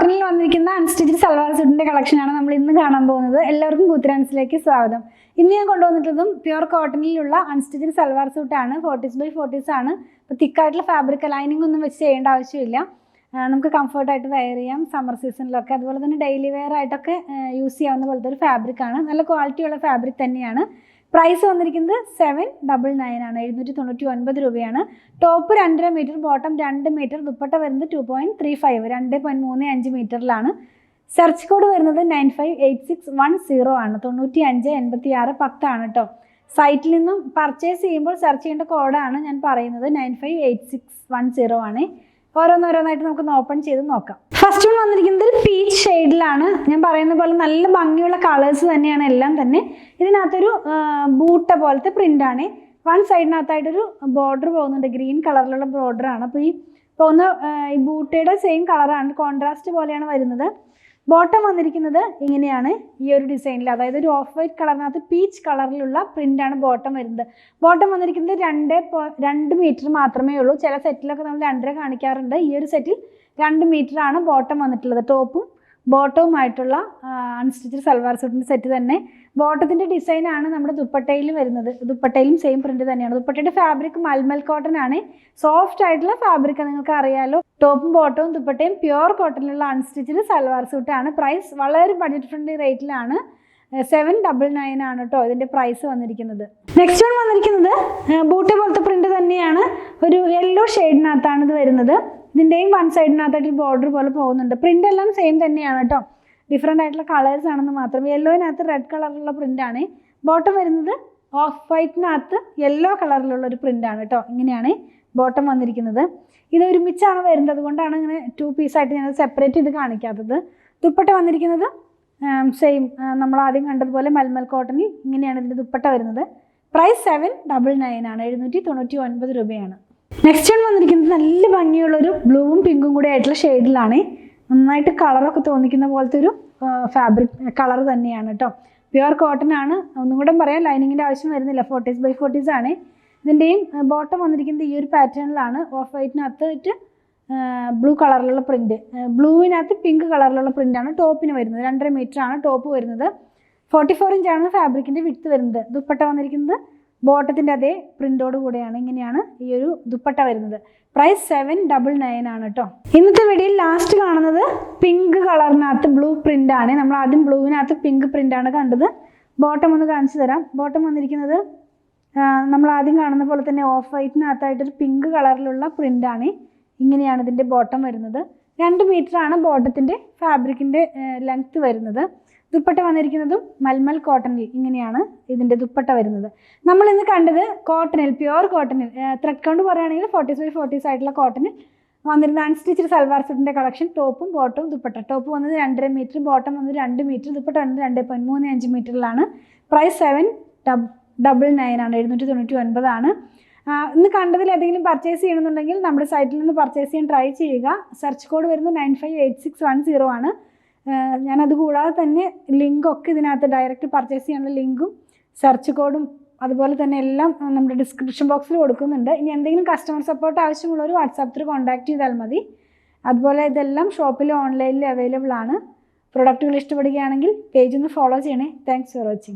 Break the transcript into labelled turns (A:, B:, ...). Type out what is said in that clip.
A: കോട്ടണിൽ വന്നിരിക്കുന്ന അൺസ്റ്റിച്ച്ഡ് സൽവാർ സ്യൂട്ടിന്റെ കളക്ഷനാണ് നമ്മൾ ഇന്ന് കാണാൻ പോകുന്നത്. എല്ലാവർക്കും കൂത്തുരാൻസിലേക്ക് സ്വാഗതം. ഇന്ന് ഞാൻ കൊണ്ടുവന്നിട്ടുള്ളതും പ്യുർ കോട്ടണിലുള്ള അൺസ്റ്റിച്ച്ഡ് സൽവാർ സ്യൂട്ടാണ്. 40s/40s ആണ്. അപ്പോൾ തിക്കായിട്ടുള്ള ഫാബ്രിക് ലൈനിങ് ഒന്നും വെച്ച് ചെയ്യേണ്ട ആവശ്യമില്ല. നമുക്ക് കംഫർട്ടായിട്ട് വെയർ ചെയ്യാം സമ്മർ സീസണിലൊക്കെ. അതുപോലെ തന്നെ ഡെയിലി വെയർ ആയിട്ടൊക്കെ യൂസ് ചെയ്യാവുന്ന പോലത്തെ ഒരു ഫാബ്രിക്കാണ്. നല്ല ക്വാളിറ്റിയുള്ള ഫാബ്രിക് തന്നെയാണ്. പ്രൈസ് വന്നിരിക്കുന്നത് 799 ആണ്. 799 രൂപയാണ്. Top 2.5 metre, bottom 2 metre, dupatta വരുന്നത് 2.35 2.35 മീറ്ററിലാണ്. സെർച്ച് കോഡ് വരുന്നത് 958610 ആണ്. 958610 ആണ് കേട്ടോ. സൈറ്റിൽ നിന്നും പർച്ചേസ് ചെയ്യുമ്പോൾ സെർച്ച് ചെയ്യേണ്ട കോഡാണ് ഞാൻ പറയുന്നത്. 958610 ആണ്. ഓരോന്നോരോന്നായിട്ട് നമുക്കൊന്ന് ഓപ്പൺ ചെയ്ത് നോക്കാം. ഫസ്റ്റ് വൺ വന്നിരിക്കുന്നത് ഒരു പീച്ച് ഷെയ്ഡിലാണ്. ഞാൻ പറയുന്ന പോലെ നല്ല ഭംഗിയുള്ള കളേഴ്സ് തന്നെയാണ് എല്ലാം തന്നെ. ഇതിനകത്തൊരു ബൂട്ട പോലത്തെ പ്രിൻ്റാണ്. വൺ സൈഡിനകത്തായിട്ടൊരു ബോർഡർ പോകുന്നുണ്ട്, ഗ്രീൻ കളറിലുള്ള ബോർഡറാണ്. അപ്പോൾ ഈ പോകുന്ന ഈ ബൂട്ടയുടെ സെയിം കളറാണ്, കോൺട്രാസ്റ്റ് പോലെയാണ് വരുന്നത്. ബോട്ടം വന്നിരിക്കുന്നത് ഇങ്ങനെയാണ്, ഈ ഒരു ഡിസൈനിൽ, അതായത് ഒരു ഓഫ് വൈറ്റ് കളറിനകത്ത് പീച്ച് കളറിലുള്ള പ്രിൻ്റാണ് ബോട്ടം വരുന്നത്. ബോട്ടം വന്നിരിക്കുന്നത് 2 മീറ്റർ മാത്രമേ ഉള്ളൂ. ചില സെറ്റിലൊക്കെ നമ്മൾ 2.5 കാണിക്കാറുണ്ട്. ഈ ഒരു സെറ്റിൽ 2 മീറ്ററാണ് ബോട്ടം വന്നിട്ടുള്ളത്. ടോപ്പും ബോട്ടവുമായിട്ടുള്ള അൺസ്റ്റിച്ച്ഡ് സൽവാർ സ്യൂട്ടിൻ്റെ സെറ്റ് തന്നെ. ബോട്ടത്തിൻ്റെ ഡിസൈനാണ് നമ്മുടെ ദുപ്പട്ടയിൽ വരുന്നത്. ദുപ്പട്ടയിലും സെയിം പ്രിന്റ് തന്നെയാണ്. ദുപ്പട്ടയുടെ ഫാബ്രിക് മൽമൽ കോട്ടൺ ആണ്. സോഫ്റ്റ് ആയിട്ടുള്ള ഫാബ്രിക് നിങ്ങൾക്ക് അറിയാലോ. ടോപ്പും ബോട്ടവും ദുപ്പട്ടയും പ്യുർ കോട്ടണിലുള്ള അൺസ്റ്റിച്ച്ഡ് സൽവാർ സ്യൂട്ടാണ്. പ്രൈസ് വളരെ ബഡ്ജറ്റ് ഫ്രണ്ട്ലി റേറ്റിലാണ്. 799 ആണ് കേട്ടോ ഇതിൻ്റെ പ്രൈസ് വന്നിരിക്കുന്നത്. നെക്സ്റ്റ് വൺ വന്നിരിക്കുന്നത് ബൂട്ട പോലത്തെ പ്രിന്റ് തന്നെയാണ്. ഒരു യെല്ലോ ഷെയ്ഡിനകത്താണ് ഇത് വരുന്നത്. ഇതിൻ്റെയും വൺ സൈഡിനകത്തായിട്ട് ബോർഡർ പോലെ പോകുന്നുണ്ട്. പ്രിന്റ് എല്ലാം സെയിം തന്നെയാണ് കേട്ടോ. ഡിഫറെൻ്റ് ആയിട്ടുള്ള കളേഴ്സ് ആണെന്ന് മാത്രം. യെല്ലോയിനകത്ത് റെഡ് കളറിലുള്ള പ്രിൻ്റാണ്. ബോട്ടം വരുന്നത് ഓഫ് വൈറ്റിനകത്ത് യെല്ലോ കളറിലുള്ള ഒരു പ്രിൻ്റാണ് കേട്ടോ. ഇങ്ങനെയാണ് ബോട്ടം വന്നിരിക്കുന്നത്. ഇത് ഒരുമിച്ചാണ് വരുന്നത്, അതുകൊണ്ടാണ് ഇങ്ങനെ 2 പീസായിട്ട് ഞാൻ സെപ്പറേറ്റ് ചെയ്ത് കാണിക്കാത്തത്. ദുപ്പട്ട വന്നിരിക്കുന്നത് സെയിം നമ്മൾ ആദ്യം കണ്ടതുപോലെ മൽമൽ കോട്ടണിൽ ഇങ്ങനെയാണ് ഇതിൻ്റെ ദുപ്പട്ട വരുന്നത്. പ്രൈസ് 799 ആണ്. 799 രൂപയാണ്. നെക്സ്റ്റ് വൺ വന്നിരിക്കുന്നത് നല്ല ഭംഗിയുള്ളൊരു ബ്ലൂവും പിങ്കും കൂടി ആയിട്ടുള്ള ഷെയ്ഡിലാണ്. നന്നായിട്ട് കളറൊക്കെ തോന്നിക്കുന്ന പോലത്തെ ഒരു ഫാബ്രിക് കളർ തന്നെയാണ് കേട്ടോ. പ്യുർ കോട്ടൺ ആണ്. ഒന്നും കൂടെ പറയാം, ലൈനിങ്ങിൻ്റെ ആവശ്യം വരുന്നില്ല. 40s/40s ആണ്. ഇതിൻ്റെയും ബോട്ടം വന്നിരിക്കുന്നത് ഈ ഒരു പാറ്റേണിലാണ്. ഓഫ് വൈറ്റിനകത്ത് ബ്ലൂ കളറിലുള്ള പ്രിന്റ്, ബ്ലൂവിനകത്ത് പിങ്ക് കളറിലുള്ള പ്രിന്റാണ് ടോപ്പിന് വരുന്നത്. 2.5 മീറ്റർ ആണ് ടോപ്പ് വരുന്നത്. 44 ഇഞ്ചാണ് ഫാബ്രിക്കിൻ്റെ വിഡ്ത്ത് വരുന്നത്. ദുപ്പട്ട വന്നിരിക്കുന്നത് ബോട്ടത്തിൻ്റെ അതേ പ്രിന്റോട് കൂടെയാണ്. ഇങ്ങനെയാണ് ഈ ഒരു ദുപ്പട്ട വരുന്നത്. പ്രൈസ് 799 ആണ് കേട്ടോ. ഇന്നത്തെ വീഡിയോയിൽ ലാസ്റ്റ് കാണുന്നത് പിങ്ക് കളറിനകത്ത് ബ്ലൂ പ്രിന്റ് ആണ്. നമ്മൾ ആദ്യം ബ്ലൂവിനകത്ത് പിങ്ക് പ്രിന്റ് ആണ് കണ്ടത്. ബോട്ടം ഒന്ന് കാണിച്ചു തരാം. ബോട്ടം വന്നിരിക്കുന്നത് നമ്മൾ ആദ്യം കാണുന്ന പോലെ തന്നെ ഓഫ് വൈറ്റിനകത്തായിട്ടൊരു പിങ്ക് കളറിലുള്ള പ്രിന്റ് ആണ്. ഇങ്ങനെയാണ് ഇതിൻ്റെ ബോട്ടം വരുന്നത്. 2 മീറ്റർ ആണ് ബോട്ടത്തിൻ്റെ ഫാബ്രിക്കിൻ്റെ ലെങ്ത്ത് വരുന്നത്. ദുപ്പട്ട വന്നിരിക്കുന്നതും മൽമൽ കോട്ടണിൽ ഇങ്ങനെയാണ് ഇതിൻ്റെ ദുപ്പട്ട വരുന്നത്. നമ്മൾ ഇന്ന് കണ്ടത് കോട്ടണിൽ, പ്യുർ കോട്ടണിൽ, ത്രെഡ് കൗണ്ട് പറയുകയാണെങ്കിൽ 40s/40s ആയിട്ടുള്ള കോട്ടണിൽ വന്നിരുന്ന അൺസ്റ്റിച്ച്ഡ് സൽവാർ സ്യൂട്ടിൻ്റെ കളക്ഷൻ. ടോപ്പും ബോട്ടവും ദുപ്പട്ട. ടോപ്പ് വന്നത് 2.5 മീറ്റർ, ബോട്ടം വന്നത് 2 മീറ്റർ, ദുപ്പട്ട വന്നത് 2.35 മീറ്ററിലാണ്. പ്രൈസ് 799 ആണ്. 799 ആണ്. ഇന്ന് കണ്ടതിൽ ഏതെങ്കിലും പർച്ചേസ് ചെയ്യണമെന്നുണ്ടെങ്കിൽ നമ്മുടെ സൈറ്റിൽ നിന്ന് പർച്ചേസ് ചെയ്യാൻ ട്രൈ ചെയ്യുക. സെർച്ച് കോഡ് വരുന്നത് 958610 ആണ്. ഞാനത് കൂടാതെ തന്നെ ലിങ്കൊക്കെ ഇതിനകത്ത് ഡയറക്റ്റ് പർച്ചേസ് ചെയ്യാനുള്ള ലിങ്കും സെർച്ച് കോഡും അതുപോലെ തന്നെ എല്ലാം നമ്മുടെ ഡിസ്ക്രിപ്ഷൻ ബോക്സിൽ കൊടുക്കുന്നുണ്ട്. ഇനി എന്തെങ്കിലും കസ്റ്റമർ സപ്പോർട്ട് ആവശ്യമുള്ളവർ വാട്സാപ്പ് ത്രൂ കോൺടാക്ട് ചെയ്താൽ മതി. അതുപോലെ ഇതെല്ലാം ഷോപ്പിലും ഓൺലൈനിൽ അവൈലബിൾ ആണ്. പ്രൊഡക്റ്റുകൾ ഇഷ്ടപ്പെടുകയാണെങ്കിൽ പേജ് ഒന്ന് ഫോളോ ചെയ്യണേ. Thanks for watching.